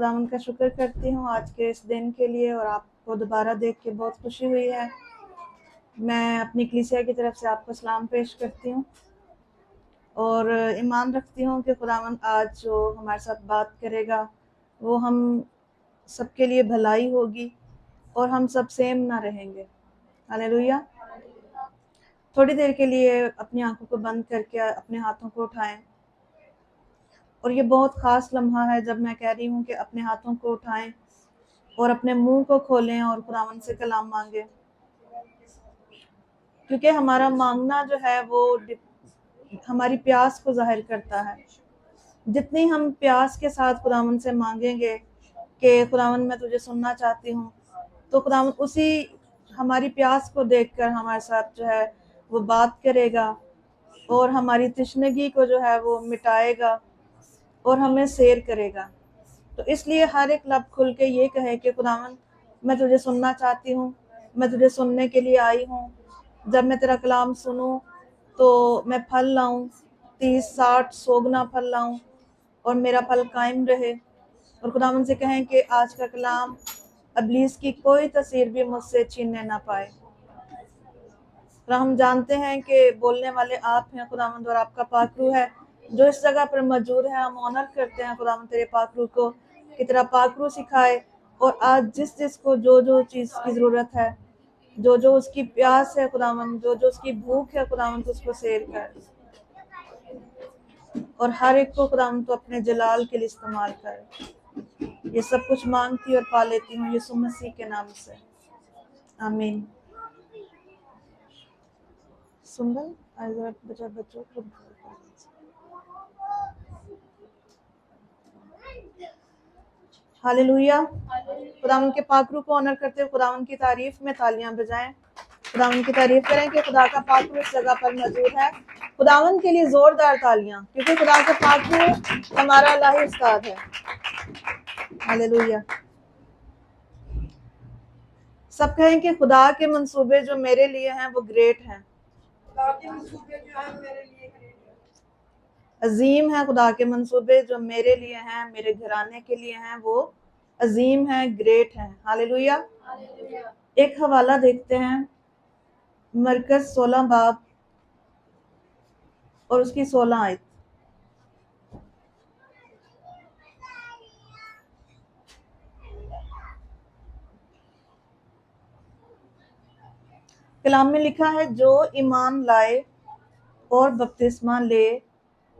خداوند کا شکر کرتی ہوں آج کے اس دن کے لیے، اور آپ کو دوبارہ دیکھ کے بہت خوشی ہوئی ہے۔ میں اپنی کلیسیا کی طرف سے آپ کو سلام پیش کرتی ہوں اور ایمان رکھتی ہوں کہ خداوند آج جو ہمارے ساتھ بات کرے گا وہ ہم سب کے لیے بھلائی ہوگی اور ہم سب سیم نہ رہیں گے۔ ہاللیلویہ۔ تھوڑی دیر کے لیے اپنی آنکھوں کو بند کر کے اپنے ہاتھوں کو اٹھائیں، اور یہ بہت خاص لمحہ ہے جب میں کہہ رہی ہوں کہ اپنے ہاتھوں کو اٹھائیں اور اپنے منہ کو کھولیں اور خداوند سے کلام مانگیں، کیونکہ ہمارا مانگنا جو ہے وہ ہماری پیاس کو ظاہر کرتا ہے۔ جتنی ہم پیاس کے ساتھ خداوند سے مانگیں گے کہ خداوند میں تجھے سننا چاہتی ہوں، تو خداوند اسی ہماری پیاس کو دیکھ کر ہمارے ساتھ جو ہے وہ بات کرے گا اور ہماری تشنگی کو جو ہے وہ مٹائے گا اور ہمیں سیر کرے گا۔ تو اس لیے ہر ایک لب کھل کے یہ کہے کہ خداوند میں تجھے سننا چاہتی ہوں، میں تجھے سننے کے لیے آئی ہوں۔ جب میں تیرا کلام سنوں تو میں پھل لاؤں، 30 60 100 گنا پھل لاؤں اور میرا پھل قائم رہے۔ اور خداوند سے کہیں کہ آج کا کلام ابلیس کی کوئی تاثیر بھی مجھ سے چھیننے نہ پائے۔ اور ہم جانتے ہیں کہ بولنے والے آپ ہیں خداوند، اور آپ کا پاک روح ہے جو اس جگہ پر موجود ہے۔ ہم آنر کرتے ہیں خداوند تیرے پاک روح کو کہ تیرا پاک روح سکھائے، اور آج جس کو جو چیز کی ضرورت ہے، جو اس کی پیاس ہے خداوند، جو اس کی بھوک ہے خداوند، اس کو سیر کر، اور ہر ایک کو خداوند تو اپنے جلال کے لیے استعمال کر۔ یہ سب کچھ مانگتی اور پا لیتی ہوں یسوع مسیح کے نام سے، آمین۔ سنبل بچوں کو ہاللیلویہ۔ خداوند کے پاک روح کو آنر کرتے ہوئے خداوند کی تعریف میں تالیاں بجائیں، خداوند کی تعریف کریں کہ خدا کا پاک روح اس جگہ پر موجود ہے۔ خداوند کے لیے زوردار تالیاں، کیونکہ خدا کا پاک روح ہمارا الہی استاد ہے۔ ہاللیلویہ۔ سب کہیں کہ خدا کے منصوبے جو میرے لیے ہیں وہ گریٹ ہیں۔ خدا کے منصوبے جو ہیں میرے لیے گریٹ ہیں، عظیم ہیں۔ خدا کے منصوبے جو میرے لیے ہیں، میرے گھرانے کے لیے ہیں، وہ عظیم ہیں، گریٹ ہیں۔ ہاللیلویہ۔ ایک حوالہ دیکھتے ہیں، مرکز 16 باب اور اس کی 16 آیت۔ کلام میں لکھا ہے جو ایمان لائے اور بپتسمہ لے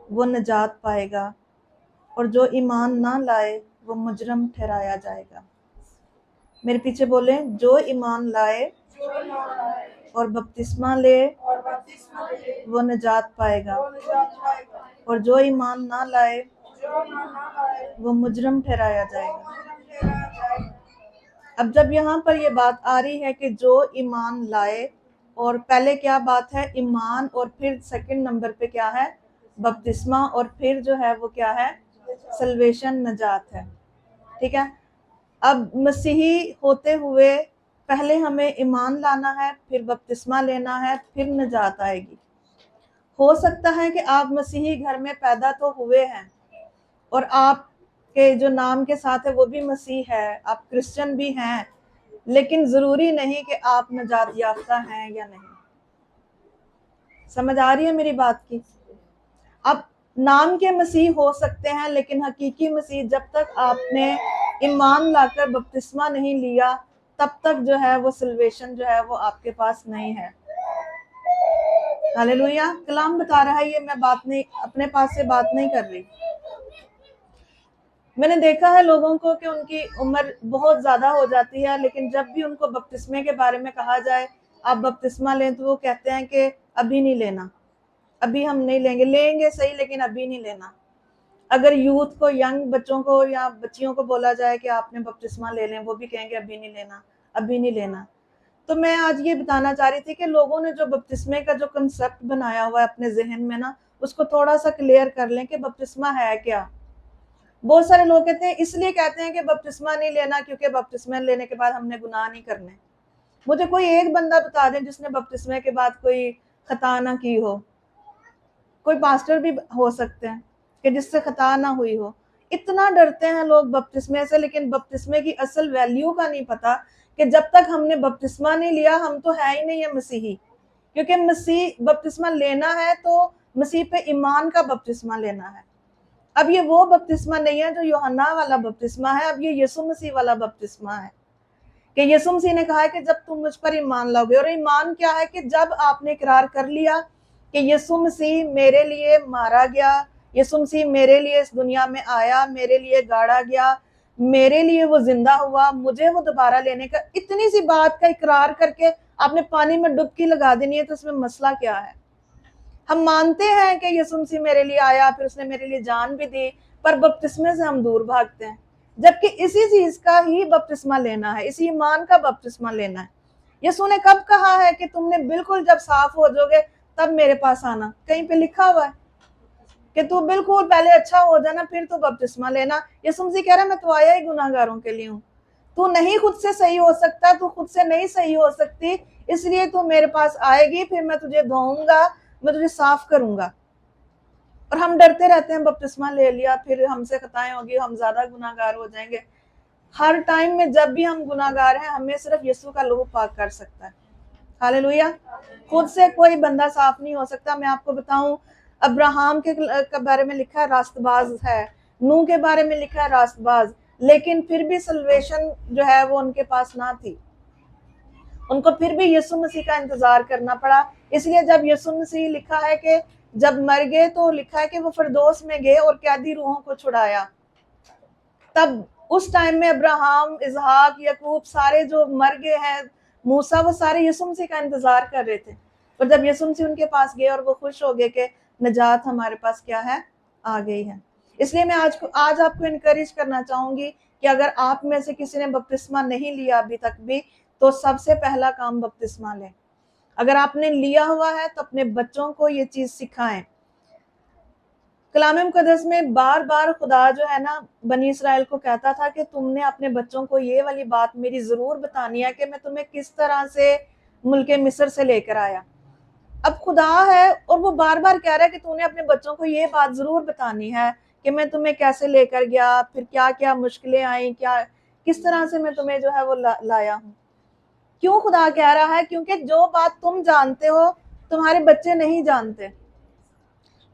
وہ نجات پائے گا، اور جو ایمان نہ لائے وہ مجرم ٹھہرایا جائے گا۔ میرے پیچھے بولیں، جو ایمان لائے اور بپتسمہ لے وہ نجات پائے گا، اور جو ایمان نہ لائے وہ مجرم ٹھہرایا جائے گا۔ اب جب یہاں پر یہ بات آ رہی ہے کہ جو ایمان لائے، اور پہلے کیا بات ہے؟ ایمان، اور پھر سیکنڈ نمبر پہ کیا ہے؟ بپتسمہ، اور پھر جو ہے وہ کیا ہے؟ سلویشن، نجات ہے۔ ٹھیک ہے۔ اب مسیحی ہوتے ہوئے پہلے ہمیں ایمان لانا ہے، پھر بپتسمہ لینا ہے، پھر نجات آئے گی۔ ہو سکتا ہے کہ آپ مسیحی گھر میں پیدا تو ہوئے ہیں اور آپ کے جو نام کے ساتھ ہے وہ بھی مسیح ہے، آپ کرسچن بھی ہیں، لیکن ضروری نہیں کہ آپ نجات یافتہ ہیں یا نہیں۔ سمجھ آ رہی ہے میری بات کی؟ اب نام کے مسیح ہو سکتے ہیں، لیکن حقیقی مسیح جب تک آپ نے ایمان لا کر بپتسمہ نہیں لیا تب تک جو ہے وہ سلویشن جو ہے وہ آپ کے پاس نہیں ہے۔ ہاللیلویہ۔ کلام بتا رہا ہے، یہ میں بات نہیں اپنے پاس سے بات نہیں کر رہی۔ میں نے دیکھا ہے لوگوں کو کہ ان کی عمر بہت زیادہ ہو جاتی ہے، لیکن جب بھی ان کو بپتسمے کے بارے میں کہا جائے آپ بپتسمہ لیں تو وہ کہتے ہیں کہ ابھی نہیں لینا، ابھی ہم نہیں لیں گے، لیں گے صحیح لیکن ابھی نہیں لینا۔ اگر یوتھ کو، ینگ بچوں کو یا بچیوں کو بولا جائے کہ آپ نے بپتسمہ لے لیں، وہ بھی کہیں گے ابھی نہیں لینا، ابھی نہیں لینا۔ تو میں آج یہ بتانا چاہ رہی تھی کہ لوگوں نے جو بپتسمے کا جو کنسپٹ بنایا ہوا ہے اپنے ذہن میں نا، اس کو تھوڑا سا کلیئر کر لیں کہ بپتسمہ ہے کیا۔ بہت سارے لوگ کہتے ہیں، اس لیے کہتے ہیں کہ بپتسمہ نہیں لینا کیونکہ بپتسمہ لینے کے بعد ہم نے گناہ نہیں کرنے۔ مجھے کوئی ایک بندہ بتا دیں جس نے بپتسمے کے بعد کوئی خطا نہ کی ہو۔ کوئی پاسٹر بھی ہو سکتے ہیں کہ جس سے خطا نہ ہوئی ہو، اتنا ڈرتے ہیں لوگ بپتسمے سے، لیکن بپتسمے کی اصل ویلیو کا نہیں پتا کہ جب تک ہم نے بپتسمہ نہیں لیا ہم تو ہے ہی نہیں ہے مسیحی، کیونکہ مسیح بپتسمہ لینا ہے تو مسیح پہ ایمان کا بپتسمہ لینا ہے۔ اب یہ وہ بپتسمہ نہیں ہے جو یوحنا والا بپتسمہ ہے، اب یہ یسوع مسیح والا بپتسمہ ہے، کہ یسوع مسیح نے کہا ہے کہ جب تم مجھ پر ایمان لاؤ گے، اور ایمان کیا ہے کہ جب آپ نے اقرار کر لیا کہ یسوع مسیح میرے لیے مارا گیا، یسوع مسیح میرے لیے اس دنیا میں آیا، میرے لیے گاڑا گیا، میرے لیے وہ زندہ ہوا، مجھے وہ دوبارہ لینے کا، اتنی سی بات کا اقرار کر کے آپ نے پانی میں ڈبکی لگا دینی ہے، تو اس میں مسئلہ کیا ہے؟ ہم مانتے ہیں کہ یسوع مسیح میرے لیے آیا، پھر اس نے میرے لیے جان بھی دی، پر بپتسمے سے ہم دور بھاگتے ہیں، جبکہ اسی چیز کا ہی بپتسمہ لینا ہے، اسی ایمان کا بپتسمہ لینا ہے۔ یسوع نے کب کہا ہے کہ تم نے بالکل جب صاف ہو جاؤ گے تب میرے پاس آنا؟ کہیں پہ لکھا ہوا ہے کہ تو بالکل پہلے اچھا ہو جانا پھر تو بپتسمہ لینا؟ یسوع مسیح کہہ رہا ہے میں تو آیا ہی گناہ گاروں کے لیے ہوں، تو نہیں خود سے صحیح ہو سکتا، تو خود سے نہیں صحیح ہو سکتی، اس لیے تو میرے پاس آئے گی، پھر میں تجھے دھوؤں گا، میں تجھے صاف کروں گا۔ اور ہم ڈرتے رہتے ہیں بپتسمہ لے لیا پھر ہم سے خطائیں ہوگی، ہم زیادہ گناہ گار ہو جائیں گے۔ ہر ٹائم میں جب بھی ہم گناہ گار ہیں ہمیں صرف یسوع کا لہو پاک کر سکتا ہے۔ ہاللیلویہ۔ خود سے کوئی بندہ صاف نہیں ہو سکتا۔ میں آپ کو بتاؤں، ابراہم کے بارے میں لکھا ہے راست باز ہے، نوح کے بارے میں لکھا ہے راست باز، لیکن پھر بھی سلویشن جو ہے وہ ان کے پاس نہ تھی، ان کو پھر بھی یسوع مسیح کا انتظار کرنا پڑا۔ اس لیے جب یسوع مسیح لکھا ہے کہ جب مر گئے تو لکھا ہے کہ وہ فردوس میں گئے اور قیدی روحوں کو چھڑایا، تب اس ٹائم میں ابراہم، اسحاق، یعقوب سارے جو مر گئے ہیں، موسیٰ، وہ سارے یسوع مسیح کا انتظار کر رہے تھے، اور جب یسوع مسیح ان کے پاس گئے اور وہ خوش ہو گئے کہ نجات ہمارے پاس کیا ہے، آ گئی ہے۔ اس لیے میں آج آپ کو انکریج کرنا چاہوں گی کہ اگر آپ میں سے کسی نے بپتسمہ نہیں لیا ابھی تک بھی تو سب سے پہلا کام بپتسمہ لیں۔ اگر آپ نے لیا ہوا ہے تو اپنے بچوں کو یہ چیز سکھائیں۔ کلام مقدس میں بار بار خدا جو ہے نا بنی اسرائیل کو کہتا تھا کہ تم نے اپنے بچوں کو یہ والی بات میری ضرور بتانی ہے کہ میں تمہیں کس طرح سے ملک مصر سے لے کر آیا۔ اب خدا ہے اور وہ بار بار کہہ رہا ہے کہ تم نے اپنے بچوں کو یہ بات ضرور بتانی ہے کہ میں تمہیں کیسے لے کر گیا، پھر کیا کیا مشکلیں آئیں، کس طرح سے میں تمہیں جو ہے وہ لایا ہوں۔ کیوں خدا کہہ رہا ہے؟ کیونکہ جو بات تم جانتے ہو تمہارے بچے نہیں جانتے،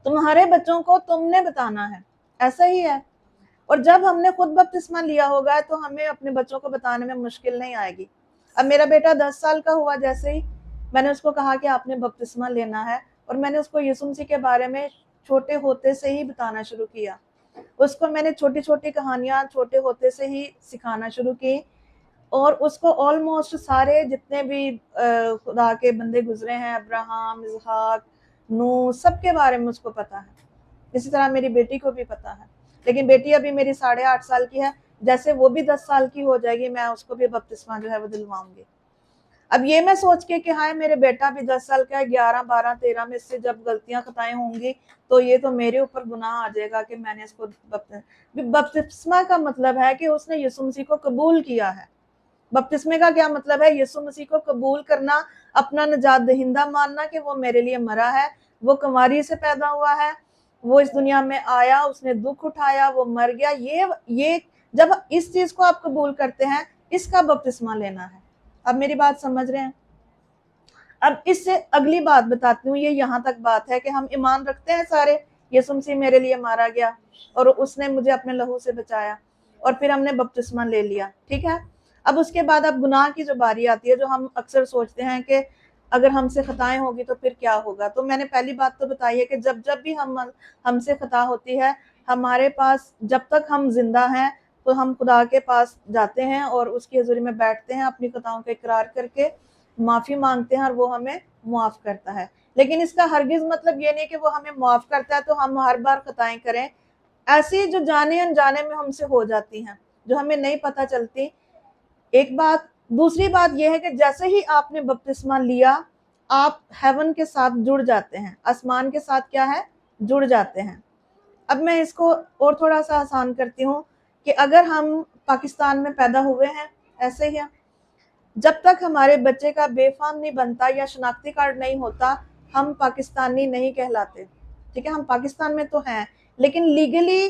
تمہارے بچوں کو تم نے بتانا ہے، ایسا ہی ہے۔ اور جب ہم نے خود بپتسمہ لیا ہوگا تو ہمیں اپنے بچوں کو بتانے میں مشکل نہیں آئے گی۔ اب میرا بیٹا 10 سال کا ہوا، جیسے ہی میں نے اس کو کہا کہ آپ نے بپتسمہ لینا ہے، اور میں نے اس کو یسوع مسیح کے بارے میں چھوٹے ہوتے سے ہی بتانا شروع کیا، اس کو میں نے چھوٹی چھوٹی کہانیاں چھوٹے ہوتے سے ہی سکھانا شروع کی، اور اس کو آلموسٹ سارے جتنے بھی خدا کے بندے گزرے ہیں، ابراہم، اسحاق، نوح، سب کے بارے میں اس کو پتا ہے۔ اسی طرح میری بیٹی کو بھی پتا ہے، لیکن بیٹی ابھی میری 8.5 سال کی ہے، جیسے وہ بھی 10 سال کی ہو جائے گی میں اس کو بھی بپتسمہ جو ہے وہ دلواؤں گی۔ اب یہ میں سوچ کے کہ ہائے میرے بیٹا بھی 10 سال کا ہے، 11، 12، 13 میں سے جب غلطیاں خطائیں ہوں گی تو یہ تو میرے اوپر گناہ آ جائے گا کہ میں نے اس کو بپتسمہ کا مطلب ہے کہ اس نے یسوع مسیح کو قبول کیا ہے۔ بپتسمے کا کیا مطلب ہے؟ یسوع مسیح کو قبول کرنا، اپنا نجات دہندہ ماننا کہ وہ میرے لیے مرا ہے، وہ کنواری سے پیدا ہوا ہے، وہ اس دنیا میں آیا، اس نے دکھ اٹھایا، وہ مر گیا۔ یہ جب اس چیز کو آپ قبول کرتے ہیں، اس کا بپتسمہ لینا ہے۔ اب میری بات سمجھ رہے ہیں؟ اب اس سے اگلی بات بتاتی ہوں، یہ یہاں تک بات ہے کہ ہم ایمان رکھتے ہیں سارے، یسوع مسیح میرے لیے مارا گیا اور اس نے مجھے اپنے لہو سے بچایا، اور پھر ہم نے بپتسمہ لے لیا، ٹھیک ہے۔ اب اس کے بعد اب گناہ کی جو باری آتی ہے، جو ہم اکثر سوچتے ہیں کہ اگر ہم سے خطائیں ہوگی تو پھر کیا ہوگا۔ تو میں نے پہلی بات تو بتائی ہے کہ جب بھی ہم سے خطا ہوتی ہے، ہمارے پاس جب تک ہم زندہ ہیں تو ہم خدا کے پاس جاتے ہیں اور اس کی حضوری میں بیٹھتے ہیں، اپنی خطاؤں کا اقرار کر کے معافی مانگتے ہیں اور وہ ہمیں معاف کرتا ہے۔ لیکن اس کا ہرگز مطلب یہ نہیں کہ وہ ہمیں معاف کرتا ہے تو ہم ہر بار خطائیں کریں، ایسی جو جانے انجانے میں ہم سے ہو جاتی ہیں، جو ہمیں نہیں پتہ چلتی۔ ایک بات، دوسری بات یہ ہے کہ جیسے ہی آپ نے بپتسمہ لیا، آپ ہیون کے ساتھ جڑ جاتے ہیں، آسمان کے ساتھ کیا ہے؟ جڑ جاتے ہیں۔ اب میں اس کو اور تھوڑا سا آسان کرتی ہوں کہ اگر ہم پاکستان میں پیدا ہوئے ہیں، ایسے ہی ہیں، جب تک ہمارے بچے کا بے فام نہیں بنتا یا شناختی کارڈ نہیں ہوتا، ہم پاکستانی نہیں کہلاتے، ٹھیک ہے۔ ہم پاکستان میں تو ہیں لیکن لیگلی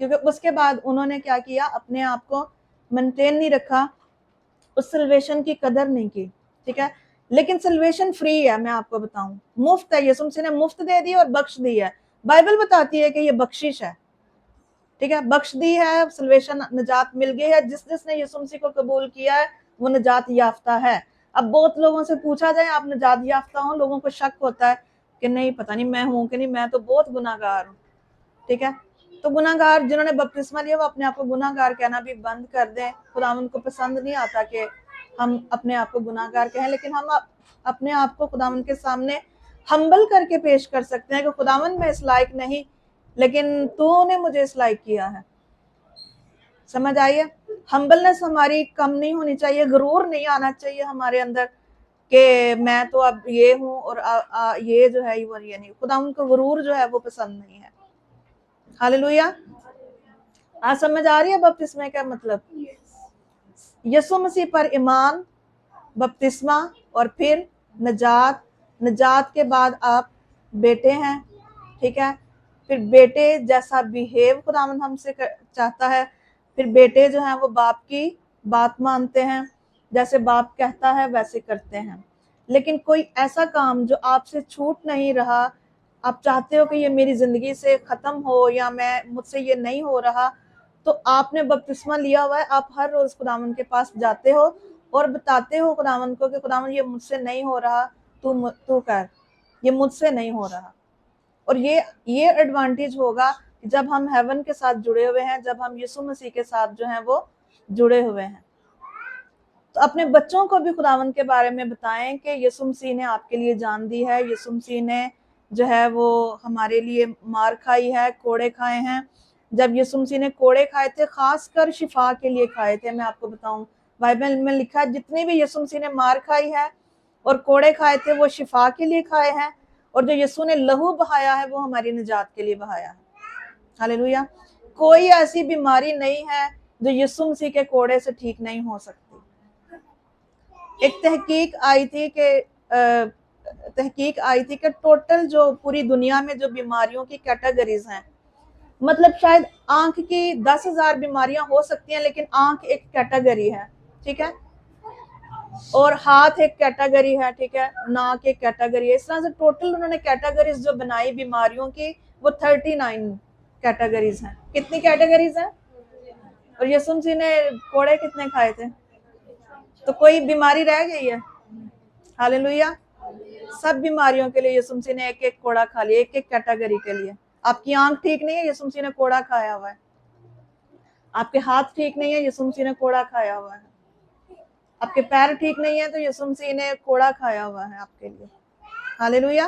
کیونکہ اس کے بعد انہوں نے کیا کیا, اپنے آپ کو مینٹین نہیں رکھا, اس سلویشن کی قدر نہیں کی, ٹھیک ہے. لیکن سلویشن فری ہے, میں آپ کو بتاؤں, مفت ہے, یسوع مسیح نے مفت دے دی اور بخش دی ہے. بائبل بتاتی ہے کہ یہ بخشش ہے, ٹھیک ہے, بخش دی ہے, سلویشن, نجات مل گئی ہے. جس جس نے یسوع مسیح کو قبول کیا ہے وہ نجات یافتہ ہے. اب بہت لوگوں سے پوچھا جائے آپ نجات یافتہ ہوں, لوگوں کو شک ہوتا ہے کہ نہیں پتہ نہیں میں ہوں کہ نہیں, میں تو بہت گناہ گار ہوں, ٹھیک ہے. تو گناہ گار جنہوں نے بپتسمہ لیا وہ اپنے آپ کو گناہ گار کہنا بھی بند کر دیں. خداوند کو پسند نہیں آتا کہ ہم اپنے آپ کو گناہ گار کہیں, لیکن ہم اپنے آپ کو خداوند کے سامنے ہمبل کر کے پیش کر سکتے ہیں کہ خداوند میں اس لائق نہیں, لیکن تو نے مجھے اس لائق کیا ہے. سمجھ آئیے, ہمبلنس ہماری کم نہیں ہونی چاہیے, غرور نہیں آنا چاہیے ہمارے اندر کہ میں تو اب یہ ہوں اور یہ جو ہے یہ نہیں. خداوند کو غرور جو ہے وہ پسند نہیں ہے. ہاللویہ. آج سمجھ آ رہی ہے بپتسمے کا مطلب؟ یسوع مسیح پر ایمان, بپتسمہ, اور پھر نجات. نجات کے بعد آپ بیٹے ہیں, ٹھیک ہے. پھر بیٹے جیسا بیہیو خداوند ہم سے چاہتا ہے. پھر بیٹے جو ہیں وہ باپ کی بات مانتے ہیں, جیسے باپ کہتا ہے ویسے کرتے ہیں. لیکن کوئی ایسا کام جو آپ سے چھوٹ نہیں رہا, آپ چاہتے ہو کہ یہ میری زندگی سے ختم ہو یا مجھ سے یہ نہیں ہو رہا, تو آپ نے بپتسمہ لیا ہوا ہے, آپ ہر روز خداوند کے پاس جاتے ہو اور بتاتے ہو خداوند کو کہ خداوند یہ مجھ سے نہیں ہو رہا, تو کر, یہ مجھ سے نہیں ہو رہا. اور یہ ایڈوانٹیج ہوگا جب ہم ہیون کے ساتھ جڑے ہوئے ہیں, جب ہم یسوع مسیح کے ساتھ جو ہیں وہ جڑے ہوئے ہیں. تو اپنے بچوں کو بھی خداوند کے بارے میں بتائیں کہ یسوع مسیح نے آپ کے لیے جان دی ہے, یسوع مسیح نے جو ہے وہ ہمارے لیے مار کھائی ہے, کوڑے کھائے ہیں. جب یسوع مسیح نے کوڑے کھائے تھے خاص کر شفا کے لیے کھائے تھے. میں آپ کو بتاؤں, بائبل میں لکھا ہے جتنی بھی یسوع مسیح نے مار کھائی ہے اور کوڑے کھائے تھے وہ شفا کے لیے کھائے ہیں, اور جو یسوع نے لہو بہایا ہے وہ ہماری نجات کے لیے بہایا ہے. ہاللویہ. کوئی ایسی بیماری نہیں ہے جو یسوع مسیح کے کوڑے سے ٹھیک نہیں ہو سکتی. ایک تحقیق آئی تھی کہ ٹوٹل جو پوری دنیا میں جو بیماریوں کی کیٹیگریز ہیں, مطلب شاید آنکھ کی 10,000 بیماریاں ہو سکتی ہیں, لیکن آنکھ ایک کیٹیگری ہے, ٹھیک ہے, اور ہاتھ ایک کیٹیگری ہے, ٹھیک ہے, ناک ایک کیٹیگری ہے. اس طرح سے ٹوٹل انہوں نے کیٹیگریز جو بنائی بیماریوں کی وہ 39 کیٹیگریز ہیں. کتنی کیٹیگریز ہیں؟ اور یسوع مسیح نے کوڑے کتنے کھائے تھے؟ تو کوئی بیماری رہ گئی ہے؟ ہاللویہ. سب بیماریوں کے لیے یسوع مسیح نے ایک ایک کوڑا کھا لیا, ایک ایک کیٹیگری کے لیے. آپ کی آنکھ ٹھیک نہیں ہے, یسوع مسیح نے کوڑا کھایا ہوا ہے. آپ کے ہاتھ ٹھیک نہیں ہے, یسوع مسیح نے کوڑا کھایا ہوا ہے. آپ کے پیر ٹھیک نہیں ہے تو یسوع مسیح نے کوڑا کھایا ہوا ہے آپ کے لیے. ہاللویہ.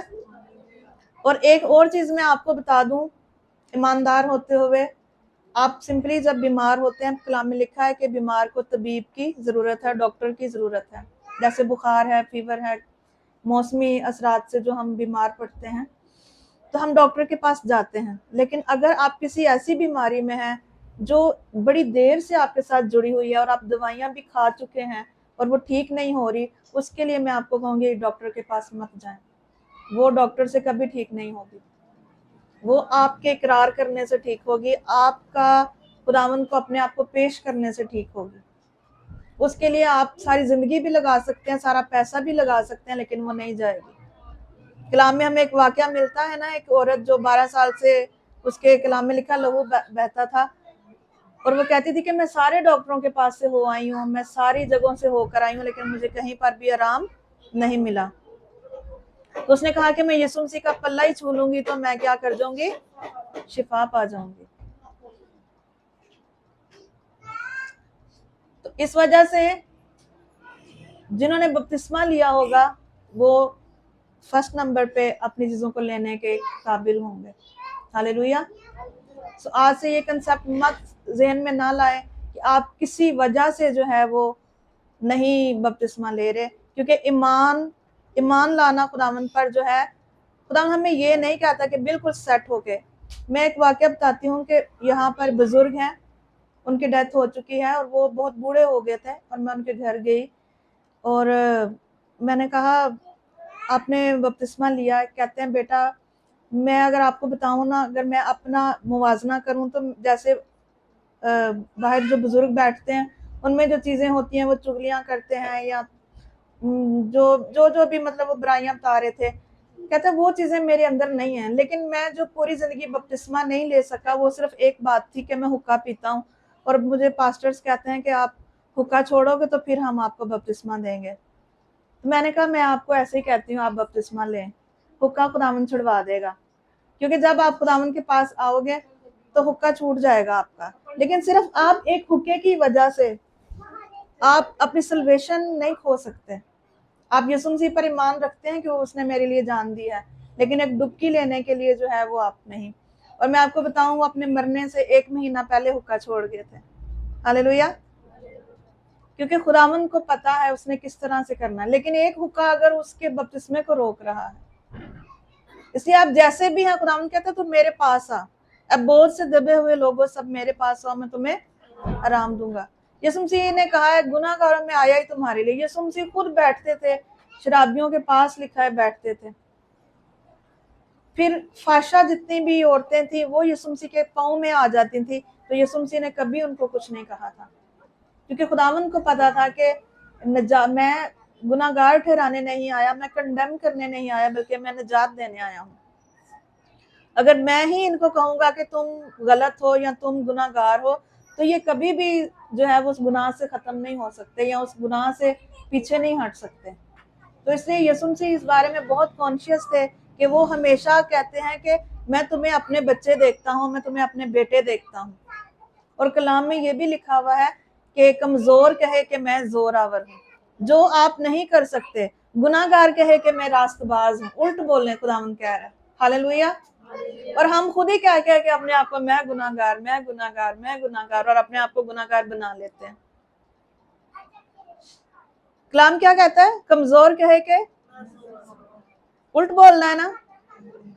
اور ایک اور چیز میں آپ کو بتا دوں, ایماندار ہوتے ہوئے آپ سمپلی جب بیمار ہوتے ہیں, کلام میں لکھا ہے کہ بیمار کو طبیب کی ضرورت ہے, ڈاکٹر کی ضرورت ہے. جیسے بخار ہے, فیور ہے, موسمی اثرات سے جو ہم بیمار پڑتے ہیں تو ہم ڈاکٹر کے پاس جاتے ہیں. لیکن اگر آپ کسی ایسی بیماری میں ہیں جو بڑی دیر سے آپ کے ساتھ جڑی ہوئی ہے اور آپ دوائیاں بھی کھا چکے ہیں اور وہ ٹھیک نہیں ہو رہی, اس کے لیے میں آپ کو کہوں گی ڈاکٹر کے پاس مت جائیں. وہ ڈاکٹر سے کبھی ٹھیک نہیں ہوگی, وہ آپ کے اقرار کرنے سے ٹھیک ہوگی, آپ کا خداوند کو اپنے آپ کو پیش کرنے سے ٹھیک ہوگی. اس کے لیے آپ ساری زندگی بھی لگا سکتے ہیں, سارا پیسہ بھی لگا سکتے ہیں, لیکن وہ نہیں جائے گی. کلام میں ہمیں ایک واقعہ ملتا ہے نا, ایک عورت جو 12 سال سے, اس کے کلام میں لکھا لہو بہتا تھا, اور وہ کہتی تھی کہ میں سارے ڈاکٹروں کے پاس سے ہو آئی ہوں, میں ساری جگہوں سے ہو کر آئی ہوں, لیکن مجھے کہیں پر بھی آرام نہیں ملا. تو اس نے کہا کہ میں یسوع مسیح کا پلہ ہی چھو لوں گی تو میں کیا کر جاؤں گی, شفا پا جاؤں گی. تو اس وجہ سے جنہوں نے بپتسمہ لیا ہوگا وہ فرسٹ نمبر پہ اپنی چیزوں کو لینے کے قابل ہوں گے. ہاللویہ. سو آج سے یہ کنسپٹ مت ذہن میں نہ لائیں کہ آپ کسی وجہ سے جو ہے وہ نہیں بپتسمہ لے رہے, کیونکہ ایمان لانا خداوند پر جو ہے, خداوند ہمیں یہ نہیں کہتا کہ بالکل سیٹ ہو کے. میں ایک واقعہ بتاتی ہوں کہ یہاں پر بزرگ ہیں, ان کی ڈیتھ ہو چکی ہے اور وہ بہت بوڑھے ہو گئے تھے, اور میں ان کے گھر گئی اور میں نے کہا آپ نے بپتسمہ لیا؟ کہتے ہیں بیٹا میں اگر آپ کو بتاؤں نا، اگر میں اپنا موازنہ کروں تو جیسے باہر جو بزرگ بیٹھتے ہیں ان میں جو چیزیں ہوتی ہیں وہ چغلیاں کرتے ہیں یا جو بھی مطلب وہ برائیاں بتا رہے تھے، کہتے ہیں وہ چیزیں میرے اندر نہیں ہیں. لیکن میں جو پوری زندگی بپتسمہ نہیں لے سکا وہ صرف ایک بات تھی کہ میں حقہ پیتا ہوں، اور مجھے پاسٹرز کہتے ہیں کہ آپ حقہ چھوڑو گے تو پھر ہم آپ کو بپتسمہ دیں گے. میں نے کہا میں آپ کو ایسے ہی کہتی ہوں، آپ بپتسمہ لیں، حقہ خداوند چھڑوا دے گا. کیونکہ جب آپ خداوند کے پاس آؤ گے تو حقہ چھوٹ جائے گا آپ کا. لیکن صرف آپ ایک حقے کی وجہ سے آپ اپنی سلویشن نہیں کھو سکتے. آپ یسوع مسیح پر ایمان رکھتے ہیں کہ اس نے میرے لیے جان دی ہے، لیکن ایک ڈبکی لینے کے لیے جو ہے وہ آپ نہیں. اور میں آپ کو بتاؤں وہ اپنے مرنے سے 1 مہینہ پہلے حقہ چھوڑ گئے تھے. ہاللیلویہ. کیونکہ خداوند کو پتا ہے اس نے کس طرح سے کرنا ہے. لیکن ایک حقہ اگر اس کے بپتسمے کو روک رہا ہے، اس لیے آپ جیسے بھی ہیں خداوند کہتے ہیں تو میرے پاس آ، اب بوجھ سے دبے ہوئے لوگوں سب میرے پاس آؤ، میں تمہیں آرام دوں گا. یسوع مسیح نے کہا ہے گناہ گاروں میں آیا ہی تمہارے لیے. یسوع مسیح خود بیٹھتے تھے، شرابیوں کے پاس لکھا ہے بیٹھتے تھے. پھر فاشا جتنی بھی عورتیں تھیں وہ یسوع مسیح کے پاؤں میں آ جاتی تھیں، تو یسوع مسیح نے کبھی ان کو کچھ نہیں کہا تھا، کیونکہ خداوند کو پتا تھا کہ میں گناہ گار ٹھہرانے نہیں آیا، میں کنڈیم کرنے نہیں آیا، بلکہ میں نجات دینے آیا ہوں. اگر میں ہی ان کو کہوں گا کہ تم غلط ہو یا تم گناہ گار ہو تو یہ کبھی بھی جو ہے وہ اس گناہ سے ختم نہیں ہو سکتے یا اس گناہ سے پیچھے نہیں ہٹ سکتے. تو اس لیے یسوع مسیح اس بارے میں بہت کانشیس تھے کہ وہ ہمیشہ کہتے ہیں کہ میں تمہیں اپنے بچے دیکھتا ہوں، میں تمہیں اپنے بیٹے دیکھتا ہوں. اور کلام میں یہ بھی لکھا ہوا ہے کہ کمزور کہے کہ میں زور آور ہوں. جو آپ نہیں کر سکتے، گناہ گار کہے کہ میں راست باز ہوں. الٹ بولنے خداوند کہہ رہا ہے. ہاللیلویہ. اور ہم خود ہی کہہ کہ اپنے آپ کو میں گناہ گار، میں گناہ گار، میں گناہ گار، اور اپنے آپ کو گناہ گار بنا لیتے ہیں. کلام کیا کہتا ہے؟ کمزور کہے کہ الٹ بولنا ہے نا.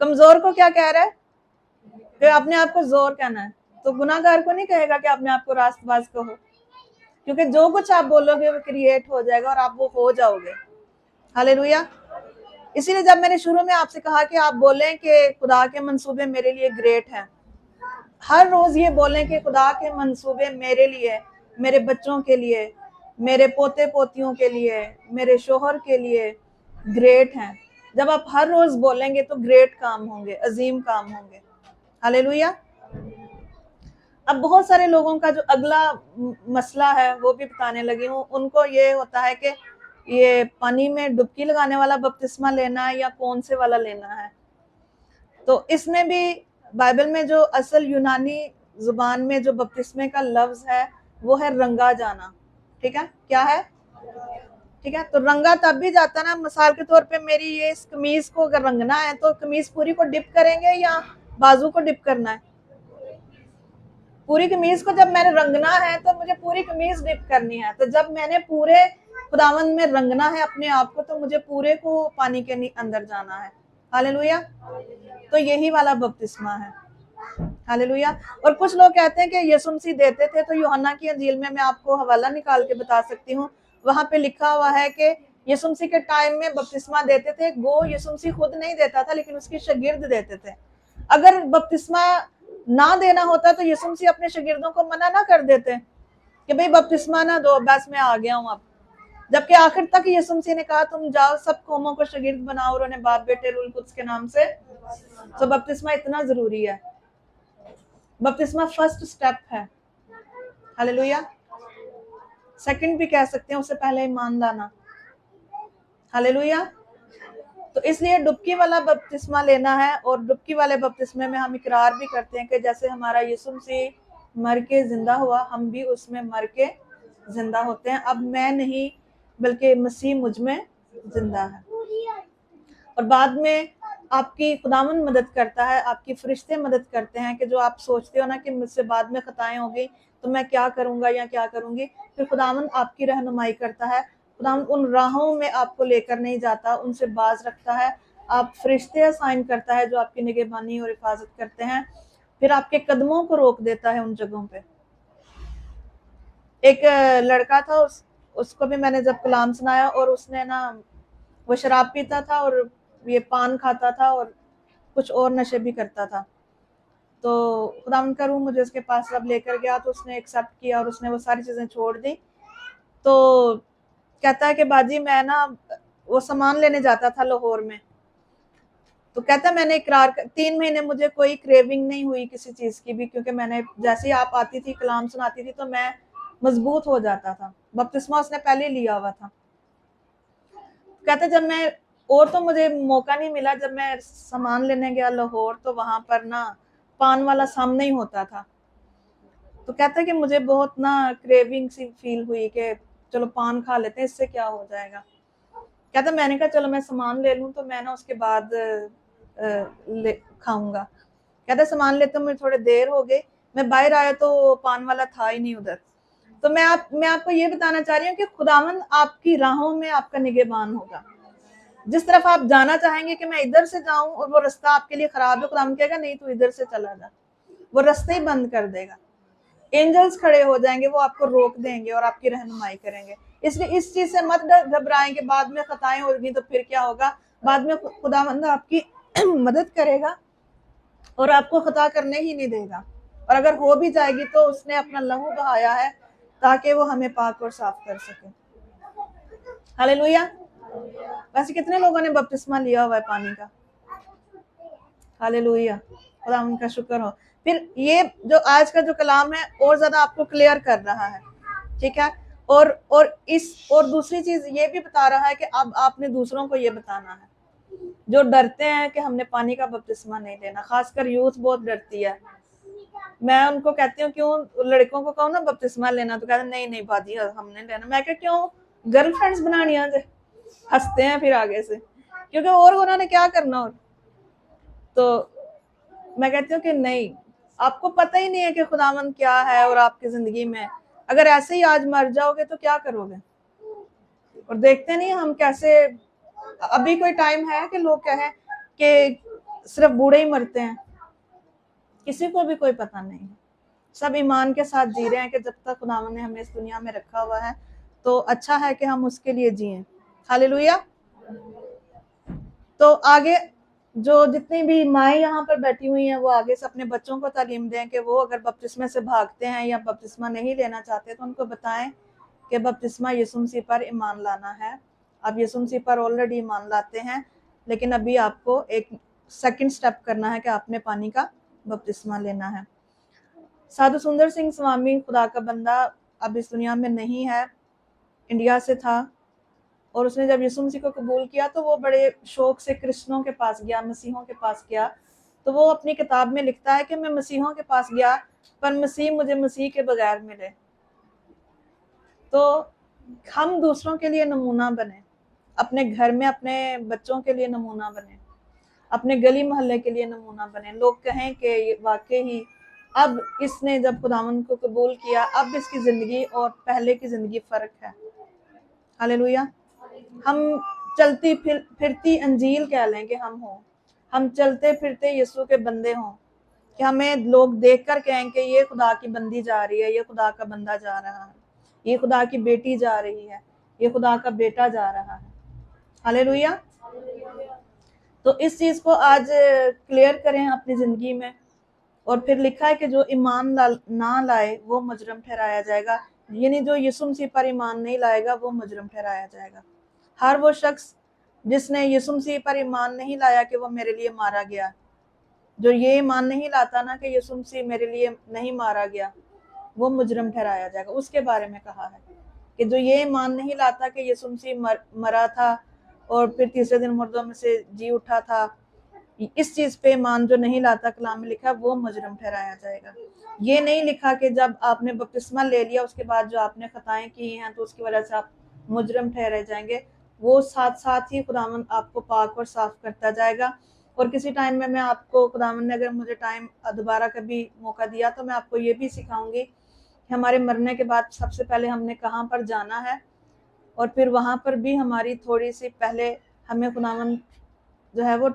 کمزور کو کیا کہہ رہا ہے؟ کہ اپنے آپ کو زور کہنا ہے. تو گناہ گار کو نہیں کہے گا کہ اپنے آپ کو راست باز کہو، کیونکہ جو کچھ آپ بولو گے وہ کریٹ ہو جائے گا اور آپ وہ ہو جاؤ گے. ہاللیلویہ. اسی لیے جب میں نے شروع میں آپ سے کہا کہ آپ بولیں کہ خدا کے منصوبے میرے لیے گریٹ ہیں، ہر روز یہ بولیں کہ خدا کے منصوبے میرے لیے، میرے بچوں کے لیے، میرے پوتے پوتیوں کے لیے، میرے شوہر کے لیے گریٹ ہیں. جب آپ ہر روز بولیں گے تو گریٹ کام ہوں گے، عظیم کام ہوں گے. ہاللیلویہ. اب بہت سارے لوگوں کا جو اگلا مسئلہ ہے وہ بھی بتانے لگی ہوں. ان کو یہ ہوتا ہے کہ یہ پانی میں ڈبکی لگانے والا بپتسمہ لینا ہے یا کون سے والا لینا ہے. تو اس میں بھی بائبل میں جو اصل یونانی زبان میں جو بپتسمے کا لفظ ہے وہ ہے رنگا جانا. ٹھیک ہے، کیا ہے؟ ٹھیک ہے. تو رنگا تب بھی جاتا نا، مثال کے طور پہ میری یہ اس قمیض کو اگر رنگنا ہے تو قمیض پوری کو ڈپ کریں گے یا بازو کو ڈپ کرنا ہے؟ پوری قمیض کو جب میں نے رنگنا ہے تو مجھے پوری قمیض ڈپ کرنی ہے. تو جب میں نے پورے خداوند میں رنگنا ہے اپنے آپ کو تو مجھے پورے کو پانی کے اندر جانا ہے. ہاللیلویہ. تو یہی والا بپتسمہ ہے. ہاللیلویہ. اور کچھ لوگ کہتے ہیں کہ یسوع مسیح دیتے تھے، تو یوحنا کی انجیل میں آپ کو حوالہ نکال کے بتا سکتی ہوں. وہاں پہ لکھا ہوا ہے کہ یسوع مسیح کے ٹائم میں بپتسمہ دیتے تھے. گو یسوع مسیح خود نہیں دیتا تھا لیکن اس کے شاگرد دیتے تھے. اگر بپتسمہ نہ دینا ہوتا تو یسوع مسیح اپنے شاگردوں کو منع نہ کر دیتے کہ بھئی بپتسمہ نہ دو، بس میں آ گیا ہوں اب. جبکہ آخر تک یسوع مسیح نے کہا تم جاؤ سب قوموں کو شاگرد بناؤ اور انہیں باپ بیٹے روح القدس کے نام سے. تو بپتسمہ اتنا ضروری ہے. بپتسمہ فرسٹ سٹیپ ہے. ہاللیلویہ. سیکنڈ بھی کہہ سکتے ہیں، اس سے پہلے ایمان لانا. ہاللیلویہ. تو اس لیے ڈبکی والا بپتسمہ لینا ہے، اور ڈبکی والے بپتسمے میں ہم اقرار بھی کرتے ہیں کہ جیسے ہمارا یسوع مسیح مر کے زندہ ہوا، ہم بھی اس میں مر کے زندہ ہوتے ہیں. اب میں نہیں بلکہ مسیح مجھ میں زندہ ہے. اور بعد میں آپ کی خداوند مدد کرتا ہے، آپ کی فرشتے مدد کرتے ہیں کہ جو آپ سوچتے ہو نا کہ مجھ سے بعد میں خطائیں ہو گئی تو میں کیا کروں گا یا کیا کروں گی، پھر خداوند آپ کی رہنمائی کرتا ہے. خداوند ان راہوں میں آپ کو لے کر نہیں جاتا، ان سے باز رکھتا ہے. آپ فرشتے اسائن کرتا ہے جو آپ کی نگہبانی اور حفاظت کرتے ہیں. پھر آپ کے قدموں کو روک دیتا ہے ان جگہوں پہ. ایک لڑکا تھا، اس کو بھی میں نے جب کلام سنایا، اور اس نے نا وہ شراب پیتا تھا اور یہ پان کھاتا تھا اور کچھ اور نشے بھی کرتا تھا. تو خداوند کا روح مجھے اس کے پاس جب لے کر گیا تو اس نے ایکسیپٹ کیا اور اس نے وہ ساری چیزیں چھوڑ دی. تو کہتا ہے کہ باجی میں نا وہ سامان لینے جاتا تھا لاہور میں. تو کہتا ہے میں نے اقرار 3 مہینے مجھے کوئی کریونگ نہیں ہوئی کسی چیز کی بھی, کیونکہ میں نے جیسے ہی آپ آتی تھی کلام سناتی تھی تو میں مضبوط ہو جاتا تھا. بپتسمہ اس نے پہلے لیا ہوا تھا. کہتے جب میں اور تو مجھے موقع نہیں ملا, جب میں سامان لینے گیا لاہور تو وہاں پر نا پان والا سامنے ہی ہوتا تھا. تو کہتا ہے کہ مجھے بہت نا کریونگ سی فیل ہوئی کہ چلو پان کھا لیتے ہیں, اس سے کیا ہو جائے گا. کہتا میں نے کہا چلو میں سامان لے لوں تو میں نا اس کے بعد کھاؤں گا. کہتا سامان لیتے مجھے تھوڑے دیر ہو گئی, میں باہر آیا تو پان والا تھا ہی نہیں ادھر. تو میں آپ کو یہ بتانا چاہ رہی ہوں کہ خداوند آپ کی راہوں میں آپ کا نگہبان ہوگا. جس طرف آپ جانا چاہیں گے کہ میں ادھر سے جاؤں اور وہ رستہ آپ کے لیے خراب ہے, خداوند کہے گا نہیں تو ادھر سے چلا جا, وہ رستے ہی بند کر دے گا. اینجلز کھڑے ہو جائیں گے, وہ آپ کو روک دیں گے اور آپ کی رہنمائی کریں گے. اس لیے اس چیز سے مت گھبرائیں کہ بعد میں خطائیں ہوگی تو پھر کیا ہوگا. بعد میں خداوند آپ کی مدد کرے گا اور آپ کو خطا کرنے ہی نہیں دے گا. اور اگر ہو بھی جائے گی تو اس نے اپنا لہو بہایا ہے تاکہ وہ ہمیں پاک اور صاف کر سکے. ہاللیلویا. ویسے کتنے لوگوں نے بپتسمہ لیا ہوا ہے پانی کا؟ ہاللیلویا, خداوند کا شکر ہو. پھر یہ جو آج کا جو کلام ہے اور زیادہ آپ کو کلیئر کر رہا ہے, ٹھیک ہے. اور دوسری چیز یہ بھی بتا رہا ہے کہ اب آپ نے دوسروں کو یہ بتانا ہے جو ڈرتے ہیں کہ ہم نے پانی کا بپتسمہ نہیں لینا. خاص کر یوتھ بہت ڈرتی ہے. میں ان کو کہتی ہوں کیوں لڑکوں کو کہو نا بپتسمہ لینا تو کہتے ہیں نہیں باجی ہم نے لینا. میں کہ کیوں گرل فرینڈز بنانی آ جائے, ہنستے ہیں پھر آگے سے, کیونکہ اور انہوں نے کیا کرنا. اور تو میں کہتی ہوں کہ نہیں, آپ کو پتہ ہی نہیں ہے کہ خداوند کیا ہے اور آپ کی زندگی میں اگر ایسے ہی آج مر جاؤ گے تو کیا کرو گے. اور دیکھتے نہیں ہم کیسے, ابھی کوئی ٹائم ہے کہ لوگ کہیں کہ صرف بوڑھے ہی مرتے ہیں, کسی کو بھی کوئی پتہ نہیں ہے. سب ایمان کے ساتھ جی رہے ہیں کہ جب تک خداوند نے ہمیں اس دنیا میں رکھا ہوا ہے تو اچھا ہے کہ ہم اس کے لیے جئیں. ہاللیلویا. تو آگے جو جتنی بھی مائیں یہاں پر بیٹھی ہوئی ہیں وہ آگے سے اپنے بچوں کو تعلیم دیں کہ وہ اگر بپتسمے سے بھاگتے ہیں یا بپتسمہ نہیں لینا چاہتے تو ان کو بتائیں کہ بپتسمہ یسوع مسیح پر ایمان لانا ہے. آپ یسوع مسیح پر آلریڈی ایمان لاتے ہیں, لیکن ابھی آپ کو ایک سیکنڈ سٹیپ کرنا ہے کہ آپ نے پانی کا بپتسمہ لینا ہے. سادھو سندر سنگھ سوامی خدا کا بندہ اب اس دنیا میں نہیں ہے, انڈیا سے تھا. اور اس نے جب یسوع مسیح کو قبول کیا تو وہ بڑے شوق سے کرسچنوں کے پاس گیا, مسیحوں کے پاس گیا. تو وہ اپنی کتاب میں لکھتا ہے کہ میں مسیحوں کے پاس گیا پر مسیح مجھے مسیح کے بغیر ملے. تو ہم دوسروں کے لیے نمونہ بنیں, اپنے گھر میں اپنے بچوں کے لیے نمونہ بنیں, اپنے گلی محلے کے لیے نمونہ بنیں. لوگ کہیں کہ واقعی اب اس نے جب خداوند کو قبول کیا اب اس کی زندگی اور پہلے کی زندگی فرق ہے. ہاللیلویا. ہم چلتی پھرتی انجیل کہہ لیں کہ ہم چلتے پھرتے یسوع کے بندے ہوں, کہ ہمیں لوگ دیکھ کر کہیں کہ یہ خدا کی بندی جا رہی ہے, یہ خدا کا بندہ جا رہا ہے, یہ خدا کی بیٹی جا رہی ہے, یہ خدا کا بیٹا جا رہا ہے. ہاللیلویا. تو اس چیز کو آج کلیئر کریں اپنی زندگی میں. اور پھر لکھا ہے کہ جو ایمان نہ لائے وہ مجرم ٹھہرایا جائے گا, یعنی جو یسوع مسیح پر ایمان نہیں لائے گا وہ مجرم ٹھہرایا جائے گا. ہر وہ شخص جس نے یسوع مسیح پر ایمان نہیں لایا کہ وہ میرے لیے مارا گیا, جو یہ ایمان نہیں لاتا نا کہ یسوع مسیح میرے لیے نہیں مارا گیا, وہ مجرم ٹھہرایا جائے گا. اس کے بارے میں کہا ہے کہ جو یہ ایمان نہیں لاتا کہ یسوع مسیح مرا تھا اور پھر تیسرے دن مردوں میں سے جی اٹھا تھا, اس چیز پہ ایمان جو نہیں لاتا, کلام میں لکھا وہ مجرم ٹھہرایا جائے گا. یہ نہیں لکھا کہ جب آپ نے بپتسمہ لے لیا اس کے بعد جو آپ نے خطائیں کی ہیں تو اس کی وجہ سے آپ مجرم ٹھہرے جائیں گے. وہ ساتھ ساتھ ہی خداوند آپ کو پاک اور صاف کرتا جائے گا. اور کسی ٹائم میں آپ کو خداوند نے اگر مجھے ٹائم دوبارہ کبھی موقع دیا تو میں آپ کو یہ بھی سکھاؤں گی کہ ہمارے مرنے کے بعد سب سے پہلے ہم نے کہاں پر جانا ہے, اور پھر وہاں پر بھی ہماری تھوڑی سی پہلے ہمیں خداوند جو ہے وہ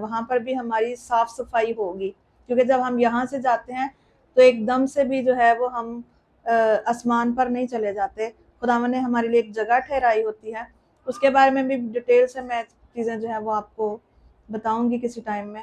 وہاں پر بھی ہماری صاف صفائی ہوگی, کیونکہ جب ہم یہاں سے جاتے ہیں تو ایک دم سے بھی جو ہے وہ ہم آسمان پر نہیں چلے جاتے. خداوند نے ہمارے لیے ایک جگہ ٹھہرائی ہوتی ہے, اس کے بارے میں بھی ڈیٹیل سے میں چیزیں جو ہے وہ آپ کو بتاؤں گی کسی ٹائم میں.